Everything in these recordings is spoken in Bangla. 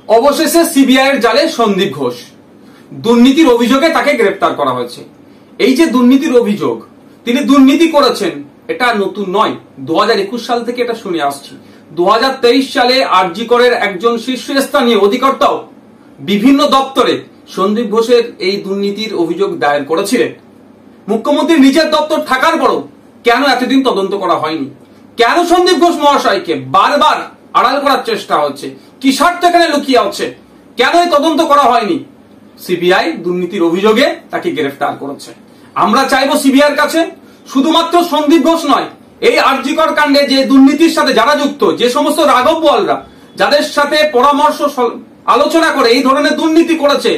অবশেষে সিবিআই এর জালে সন্দীপ ঘোষ, দুর্নীতির অভিযোগে তাকে গ্রেফতার করা হয়েছে। এই যে দুর্নীতির অভিযোগ, তিনি দুর্নীতি করেছেন, এটা নতুন নয়। 2021 সাল থেকে এটা শুনে আসছি। 2023 সালে আরজি করের একজন শীর্ষস্থানীয় অধিকর্তাও বিভিন্ন দপ্তরে সন্দীপ ঘোষের এই দুর্নীতির অভিযোগ দায়ের করেছিলেন। মুখ্যমন্ত্রীর নিজের দপ্তর থাকার পরও কেন এতদিন তদন্ত করা হয়নি? কেন সন্দীপ ঘোষ মহাশয়কে বারবার আড়াল করার চেষ্টা হচ্ছে? কি স্বার্থ এখানে লুকিয়ে আছে? কেন এই তদন্ত করা হয়নি? সিবিআই দুর্নীতির অভিযোগে তাকে গ্রেফতার করেছে। আমরা চাইবো সিবিআই এর কাছে শুধুমাত্র সন্দীপ ঘোষ নয়, এই আরজি কর কাণ্ডে যে দুর্নীতির সাথে যারা যুক্ত, যে সমস্ত রাঘব বোয়ালরা যাদের সাথে পরামর্শ আলোচনা করে এই ধরনের দুর্নীতি করেছে,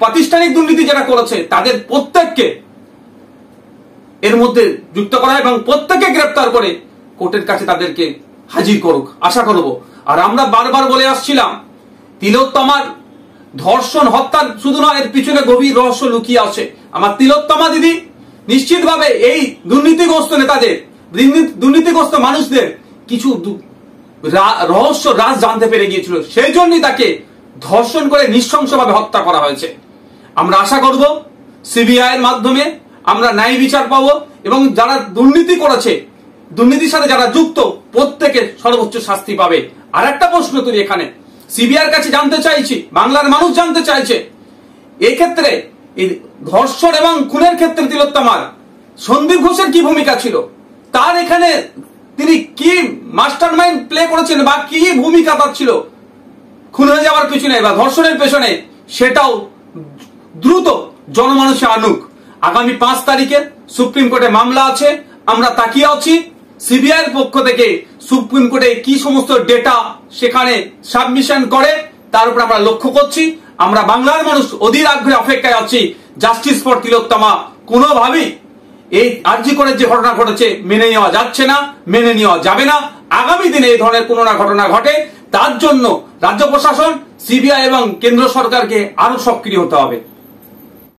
প্রাতিষ্ঠানিক দুর্নীতি যারা করেছে, তাদের প্রত্যেককে এর মধ্যে যুক্ত করা এবং প্রত্যেককে গ্রেফতার করে কোর্টের কাছে তাদেরকে হাজির করুক, আশা করব। আর আমরা বারবার বলে আসছিলাম, তিলোত্তমার ধর্ষণ হত্যার শুধু নয়, এর পিছনে গভীর রহস্য লুকিয়ে আছে। আমার তিলোত্তমা দিদি নিশ্চিতভাবে এই দুর্নীতিগ্রস্ত নেতাদের, দুর্নীতিগ্রস্ত মানুষদের কিছু রহস্য রাজ জানতে পেরে গিয়েছিল, সেই জন্যই তাকে ধর্ষণ করে নৃশংসভাবে হত্যা করা হয়েছে। আমরা আশা করব সিবিআই এর মাধ্যমে আমরা ন্যায় বিচার পাবো এবং যারা দুর্নীতি করেছে, দুর্নীতির সাথে যারা যুক্ত, প্রত্যেকের সর্বোচ্চ শাস্তি পাবে। আর একটা প্রশ্ন তুলি এখানে, সিবিআই এর কাছে জানতে চাইছি, বাংলার মানুষ জানতে চাইছে, এই ক্ষেত্রে এই ধর্ষণ এবং খুনের ক্ষেত্রে তিলোত্তমার সন্দীপ ঘোষের কি ভূমিকা ছিল? তার এখানে তিনি কি মাস্টার মাইন্ড প্লে করেছেন বা কি ভূমিকা তার ছিল খুন হয়ে যাওয়ার পিছনে বা ধর্ষণের পেছনে? সেটাও দ্রুত জনমানুষে আনুক। আগামী 5 তারিখে সুপ্রিম কোর্টে মামলা আছে, আমরা তাকিয়ে আছি সিবিআই এর পক্ষ থেকে সুপ্রিম কোর্টে কি সমস্ত ডেটা সেখানে সাবমিশন করে, তার উপর আমরা লক্ষ্য করছি। আমরা বাংলার মানুষ অধীর আগ্রহে অপেক্ষায় আছি। জাস্টিস ফর তিলোত্তমা কোনোভাবেই এই আরজি করের যে ঘটনা ঘটেছে মেনে নেওয়া যাচ্ছে না, মেনে নেওয়া যাবে না। আগামী দিনে এই ধরনের কোনো না ঘটনা ঘটে, তার জন্য রাজ্য প্রশাসন, সিবিআই এবং কেন্দ্র সরকারকে আরো সক্রিয় হতে হবে।